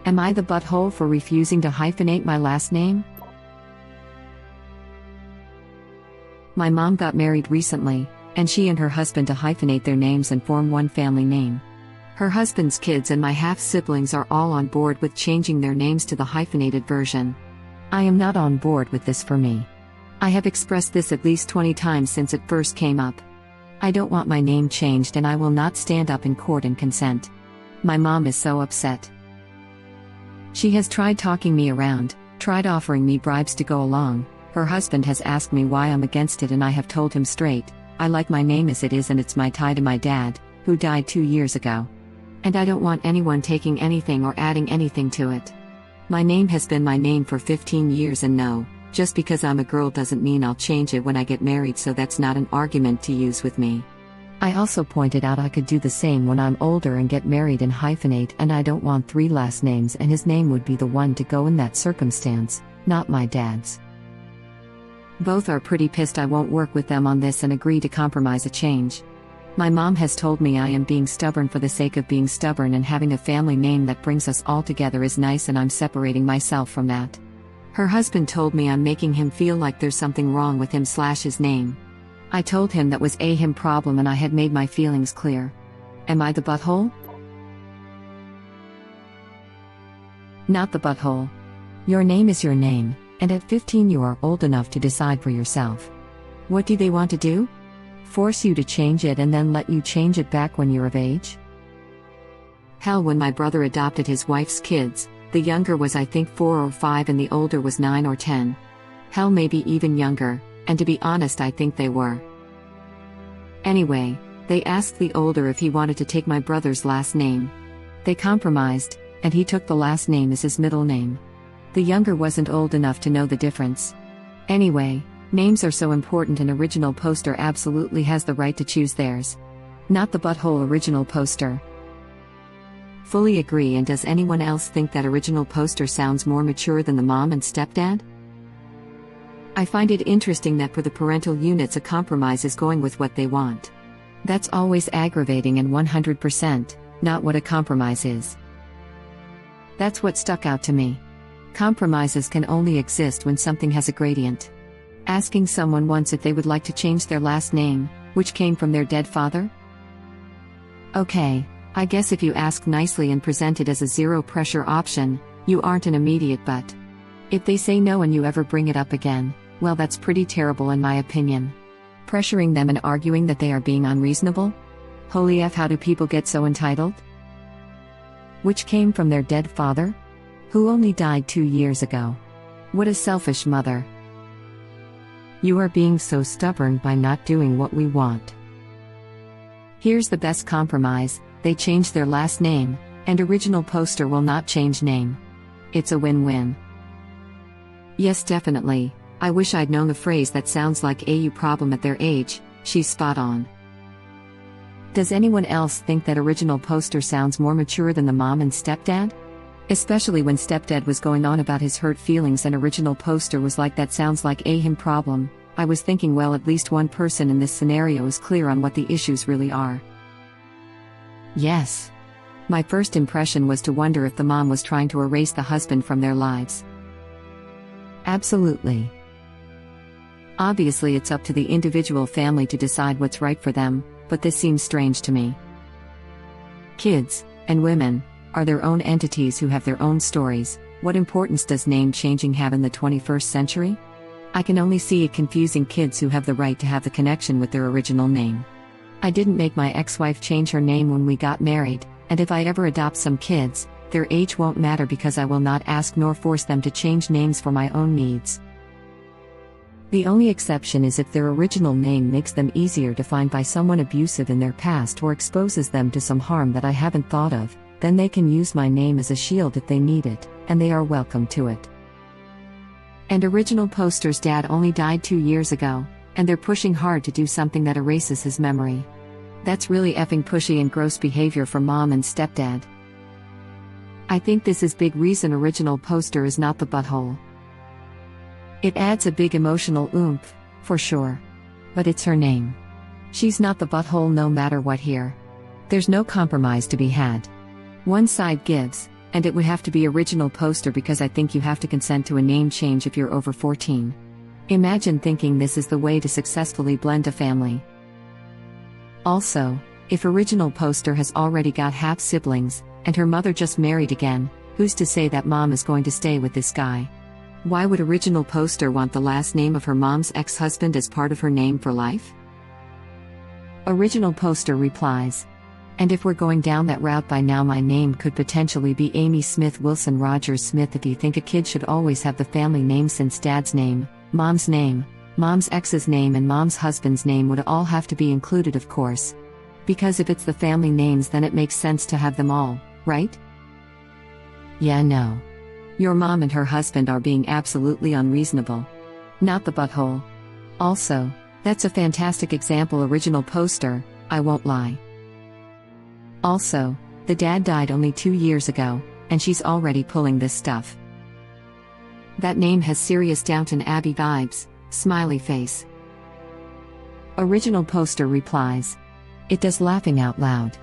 Am I the butthole for refusing to hyphenate my last name? My mom got married recently, and she and her husband to hyphenate their names and form one family name. Her husband's kids and my half-siblings are all on board with changing their names to the hyphenated version. I am not on board with this for me. I have expressed this at least 20 times since it first came up. I don't want my name changed and I will not stand up in court and consent. My mom is so upset. She has tried talking me around, tried offering me bribes to go along. Her husband has asked me why I'm against it and I have told him straight, I like my name as it is and it's my tie to my dad, who died 2 years ago. And I don't want anyone taking anything or adding anything to it. My name has been my name for 15 years and no, just because I'm a girl doesn't mean I'll change it when I get married, so that's not an argument to use with me. I also pointed out I could do the same when I'm older and get married and hyphenate, and I don't want 3 last names and his name would be the one to go in that circumstance, not my dad's. Both are pretty pissed I won't work with them on this and agree to compromise a change. My mom has told me I am being stubborn for the sake of being stubborn, and having a family name that brings us all together is nice and I'm separating myself from that. Her husband told me I'm making him feel like there's something wrong with him/his name. I told him that was a him problem and I had made my feelings clear. Am I the butthole? Not the butthole. Your name is your name, and at 15 you are old enough to decide for yourself. What do they want to do? Force you to change it and then let you change it back when you're of age? Hell, when my brother adopted his wife's kids, the younger was I think 4 or 5 and the older was 9 or 10. Hell, maybe even younger, and to be honest I think they were. Anyway, they asked the older if he wanted to take my brother's last name. They compromised, and he took the last name as his middle name. The younger wasn't old enough to know the difference. Anyway, names are so important and original poster absolutely has the right to choose theirs. Not the butthole original poster. Fully agree. And does anyone else think that original poster sounds more mature than the mom and stepdad? I find it interesting that for the parental units a compromise is going with what they want. That's always aggravating and 100% not what a compromise is. That's what stuck out to me. Compromises can only exist when something has a gradient. Asking someone once if they would like to change their last name, which came from their dead father? Okay, I guess if you ask nicely and present it as a zero pressure option, you aren't an immediate but. If they say no and you ever bring it up again, well, that's pretty terrible in my opinion. Pressuring them and arguing that they are being unreasonable? Holy F, how do people get so entitled? Which came from their dead father? Who only died 2 years ago. What a selfish mother. You are being so stubborn by not doing what we want. Here's the best compromise: they change their last name, and original poster will not change name. It's a win-win. Yes, definitely. I wish I'd known the phrase that sounds like a problem at their age. She's spot on. Does anyone else think that original poster sounds more mature than the mom and stepdad? Especially when stepdad was going on about his hurt feelings and original poster was like, that sounds like a him problem. I was thinking, well, at least one person in this scenario is clear on what the issues really are. Yes. My first impression was to wonder if the mom was trying to erase the husband from their lives. Absolutely. Obviously it's up to the individual family to decide what's right for them, but this seems strange to me. Kids, and women, are their own entities who have their own stories. What importance does name changing have in the 21st century? I can only see it confusing kids who have the right to have the connection with their original name. I didn't make my ex-wife change her name when we got married, and if I ever adopt some kids, their age won't matter because I will not ask nor force them to change names for my own needs. The only exception is if their original name makes them easier to find by someone abusive in their past or exposes them to some harm that I haven't thought of, then they can use my name as a shield if they need it, and they are welcome to it. And original poster's dad only died 2 years ago, and they're pushing hard to do something that erases his memory. That's really effing pushy and gross behavior from mom and stepdad. I think this is big reason original poster is not the butthole. It adds a big emotional oomph, for sure. But it's her name. She's not the butthole no matter what here. There's no compromise to be had. One side gives, And it would have to be original poster because I think you have to consent to a name change if you're over 14. Imagine thinking this is the way to successfully blend a family. Also, if original poster has already got half siblings, and her mother just married again, who's to say that mom is going to stay with this guy? Why would original poster want the last name of her mom's ex-husband as part of her name for life? Original poster replies, and if we're going down that route by now my name could potentially be Amy Smith Wilson Rogers Smith. If you think a kid should always have the family name since dad's name, mom's ex's name and mom's husband's name would all have to be included of course. Because if it's the family names then it makes sense to have them all, right? Yeah, no. Your mom and her husband are being absolutely unreasonable. Not the butthole. Also, that's a fantastic example original poster, I won't lie. Also, the dad died only 2 years ago, and she's already pulling this stuff. That name has serious Downton Abbey vibes, smiley face. Original poster replies, it does laughing out loud.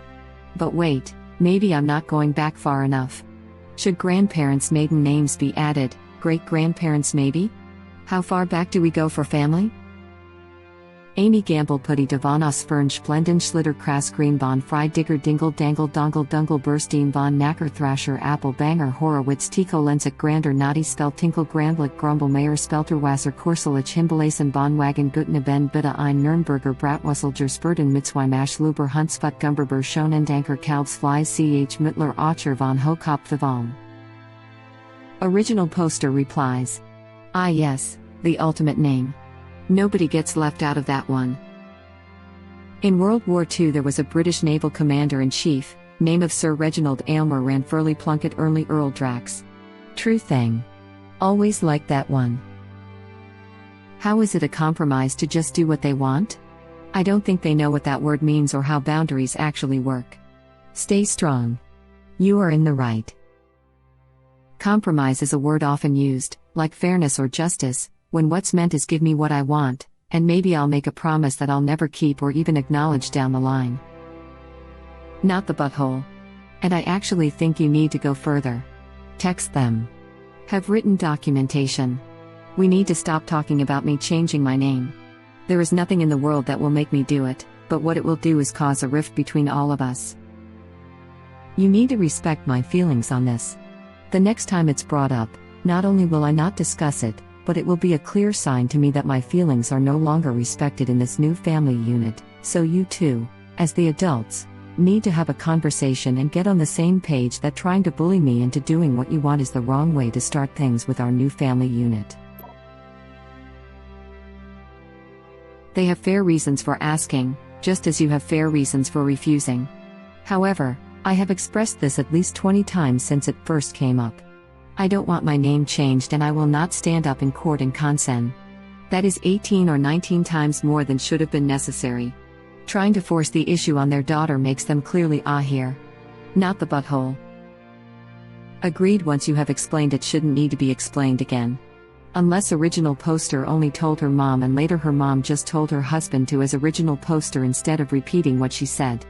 But wait, maybe I'm not going back far enough. Should grandparents' maiden names be added, great-grandparents maybe? How far back do we go for family? Amy Gamble Putty Devon Osfern Splendin Schlitter Krass Green Bon Fried Digger Dingle Dangle Dongle Dungle Burstein Von Knacker Thrasher Apple Banger Horowitz Tico Lensic Grander Naughty Spell Tinkle Grandlick Grumble Mayer Spelterwasser Korselich Himbelasen Bonwagen Gutne Ben Bitta ein Nürnberger Bratwusselger Spurden Mitzweimash Luber Huntsfut Gumberber Schonendanker Kalbs Flies Ch Mittler Ocher von Hokop Vivalm. Original poster replies, ah yes, the ultimate name. Nobody gets left out of that one. In World War II there was a British naval commander-in-chief, name of Sir Reginald Aylmer Ranfurly Plunkett Early Earl Drax. True thing. Always liked that one. How is it a compromise to just do what they want? I don't think they know what that word means or how boundaries actually work. Stay strong. You are in the right. Compromise is a word often used, like fairness or justice, when what's meant is give me what I want, and maybe I'll make a promise that I'll never keep or even acknowledge down the line. Not the butthole. And I actually think you need to go further. Text them. Have written documentation. We need to stop talking about me changing my name. There is nothing in the world that will make me do it, but what it will do is cause a rift between all of us. You need to respect my feelings on this. The next time it's brought up, not only will I not discuss it, but it will be a clear sign to me that my feelings are no longer respected in this new family unit, so you too, as the adults, need to have a conversation and get on the same page that trying to bully me into doing what you want is the wrong way to start things with our new family unit. They have fair reasons for asking, just as you have fair reasons for refusing. However, I have expressed this at least 20 times since it first came up. I don't want my name changed and I will not stand up in court and consent. That is 18 or 19 times more than should have been necessary. Trying to force the issue on their daughter makes them clearly here. Not the butthole. Agreed. Once you have explained it shouldn't need to be explained again. Unless original poster only told her mom and later her mom just told her husband to as original poster instead of repeating what she said.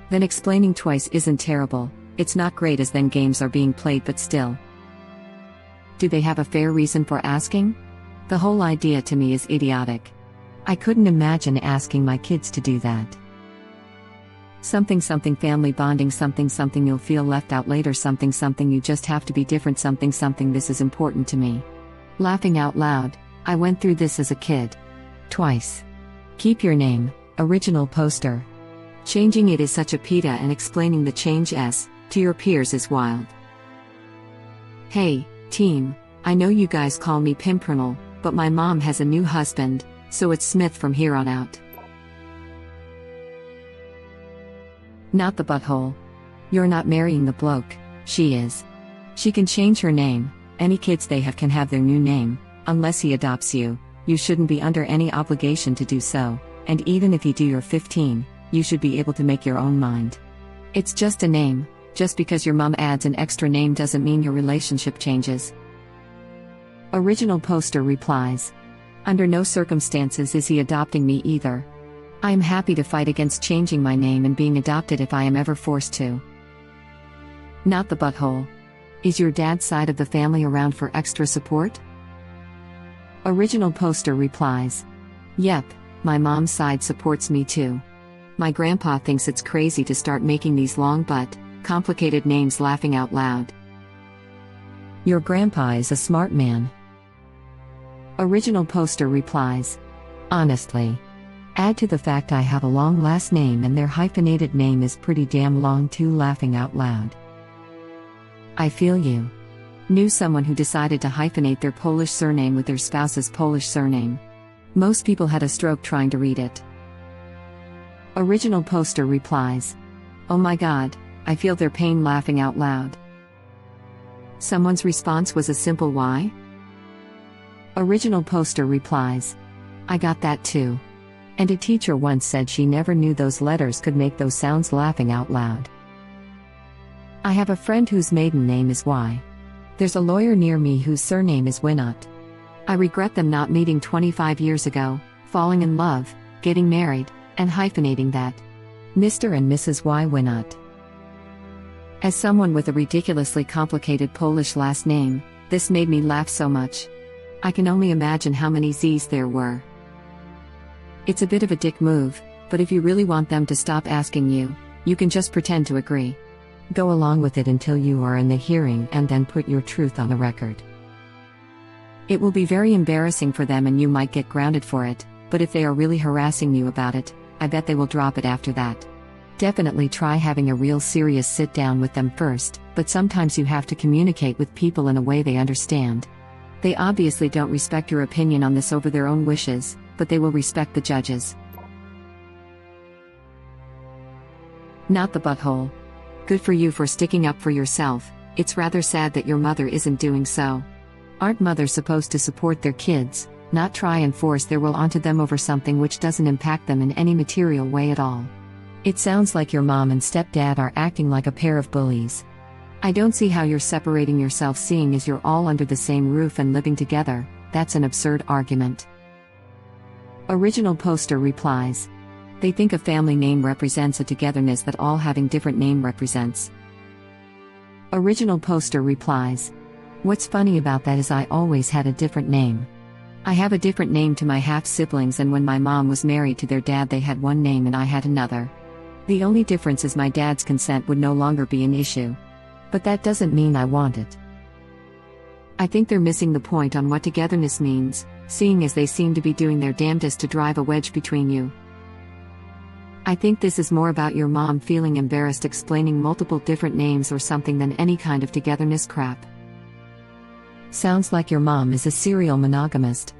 Then explaining twice isn't terrible, it's not great as then games are being played but still. Do they have a fair reason for asking? The whole idea to me is idiotic. I couldn't imagine asking my kids to do that. Something family bonding something you'll feel left out later something you just have to be different something this is important to me. Laughing out loud, I went through this as a kid. Twice. Keep your name, original poster. Changing it is such a pita and explaining the change to your peers is wild. Hey, team, I know you guys call me Pimpernel, but my mom has a new husband, so it's Smith from here on out. Not the butthole. You're not marrying the bloke, she is. She can change her name, any kids they have can have their new name, unless he adopts you, you shouldn't be under any obligation to do so, and even if you do you're 15, you should be able to make your own mind. It's just a name. Just because your mom adds an extra name doesn't mean your relationship changes. Original poster replies, under no circumstances is he adopting me either. I am happy to fight against changing my name and being adopted if I am ever forced to. Not the butthole. Is your dad's side of the family around for extra support? Original poster replies, "Yep, my mom's side supports me too. My grandpa thinks it's crazy to start making these long but complicated names laughing out loud." Your grandpa is a smart man. Original poster replies, "Honestly. Add to the fact I have a long last name and their hyphenated name is pretty damn long too, laughing out loud." I feel you. Knew someone who decided to hyphenate their Polish surname with their spouse's Polish surname. Most people had a stroke trying to read it. Original poster replies, "Oh my god, I feel their pain, laughing out loud." Someone's response was a simple why? Original poster replies, "I got that too. And a teacher once said she never knew those letters could make those sounds, laughing out loud." I have a friend whose maiden name is Y. There's a lawyer near me whose surname is Winnott. I regret them not meeting 25 years ago, falling in love, getting married, and hyphenating that. Mr. and Mrs. Y. Winnott. As someone with a ridiculously complicated Polish last name, this made me laugh so much. I can only imagine how many Z's there were. It's a bit of a dick move, but if you really want them to stop asking you, you can just pretend to agree. Go along with it until you are in the hearing and then put your truth on the record. It will be very embarrassing for them and you might get grounded for it, but if they are really harassing you about it, I bet they will drop it after that. Definitely try having a real serious sit down with them first, but sometimes you have to communicate with people in a way they understand. They obviously don't respect your opinion on this over their own wishes, but they will respect the judges. Not the butthole. Good for you for sticking up for yourself. It's rather sad that your mother isn't doing so. Aren't mothers supposed to support their kids, not try and force their will onto them over something which doesn't impact them in any material way at all? It sounds like your mom and stepdad are acting like a pair of bullies. I don't see how you're separating yourself, seeing as you're all under the same roof and living together. That's an absurd argument. Original poster replies, "They think a family name represents a togetherness that all having different name represents." Original poster replies, "What's funny about that is I always had a different name. I have a different name to my half-siblings, and when my mom was married to their dad they had one name and I had another. The only difference is my dad's consent would no longer be an issue. But that doesn't mean I want it." I think they're missing the point on what togetherness means, seeing as they seem to be doing their damnedest to drive a wedge between you. I think this is more about your mom feeling embarrassed explaining multiple different names or something than any kind of togetherness crap. Sounds like your mom is a serial monogamist.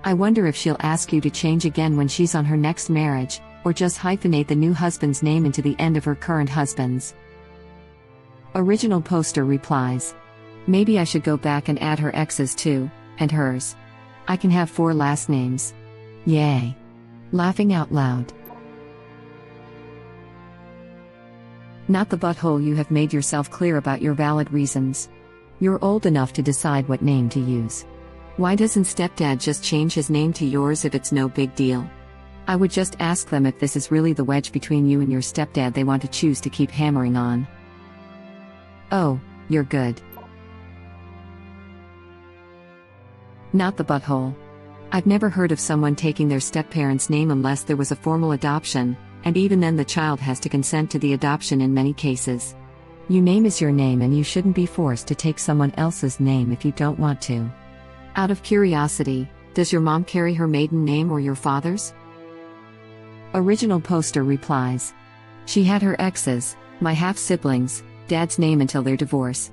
I wonder if she'll ask you to change again when she's on her next marriage, or just hyphenate the new husband's name into the end of her current husband's. Original poster replies, "Maybe I should go back and add her ex's too, and hers. I can have 4 last names. Yay." Laughing out loud. Not the butthole. You have made yourself clear about your valid reasons. You're old enough to decide what name to use. Why doesn't stepdad just change his name to yours if it's no big deal? I would just ask them if this is really the wedge between you and your stepdad they want to choose to keep hammering on. Oh, you're good. Not the butthole. I've never heard of someone taking their stepparent's name unless there was a formal adoption, and even then the child has to consent to the adoption in many cases. Your name is your name and you shouldn't be forced to take someone else's name if you don't want to. Out of curiosity, does your mom carry her maiden name or your father's? Original poster replies, "She had her ex's, my half-siblings, dad's name until their divorce.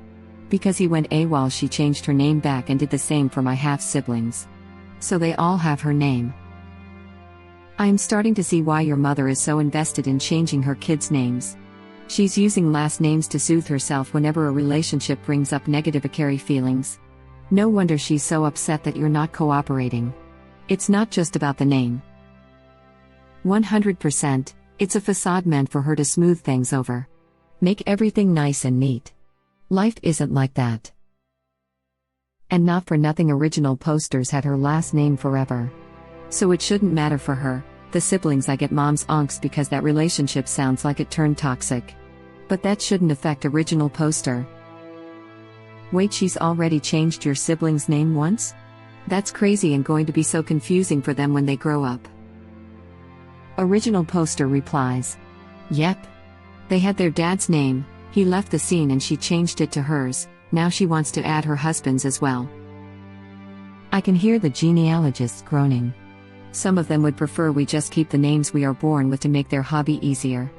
Because he went AWOL she changed her name back and did the same for my half-siblings. So they all have her name." I am starting to see why your mother is so invested in changing her kids' names. She's using last names to soothe herself whenever a relationship brings up negative feelings. No wonder she's so upset that you're not cooperating. It's not just about the name. 100%, it's a facade meant for her to smooth things over. Make everything nice and neat. Life isn't like that. And not for nothing Original Posters had her last name forever. So it shouldn't matter for her. The siblings, I get mom's angst because that relationship sounds like it turned toxic. But that shouldn't affect Original Poster. Wait, she's already changed your sibling's name once? That's crazy and going to be so confusing for them when they grow up. Original poster replies. Yep. They had their dad's name, he left the scene and she changed it to hers, now she wants to add her husband's as well. I can hear the genealogists groaning. Some of them would prefer we just keep the names we are born with to make their hobby easier.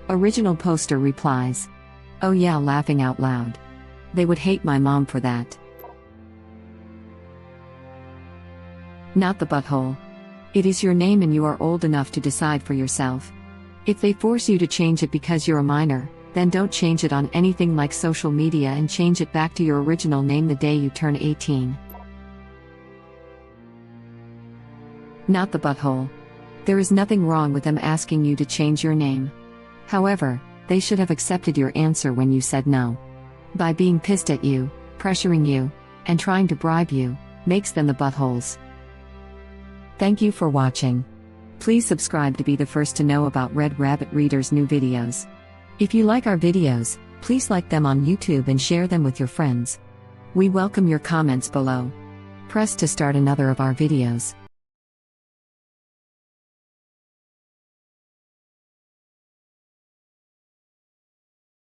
Original poster replies. Oh yeah, laughing out loud. They would hate my mom for that. Not the butthole. It is your name and you are old enough to decide for yourself. If they force you to change it because you're a minor, then don't change it on anything like social media and change it back to your original name the day you turn 18. Not the butthole. There is nothing wrong with them asking you to change your name. However, they should have accepted your answer when you said no. By being pissed at you, pressuring you, and trying to bribe you, makes them the buttholes. Thank you for watching. Please subscribe to be the first to know about Red Rabbit Reader's new videos. If you like our videos, please like them on YouTube and share them with your friends. We welcome your comments below. Press to start another of our videos.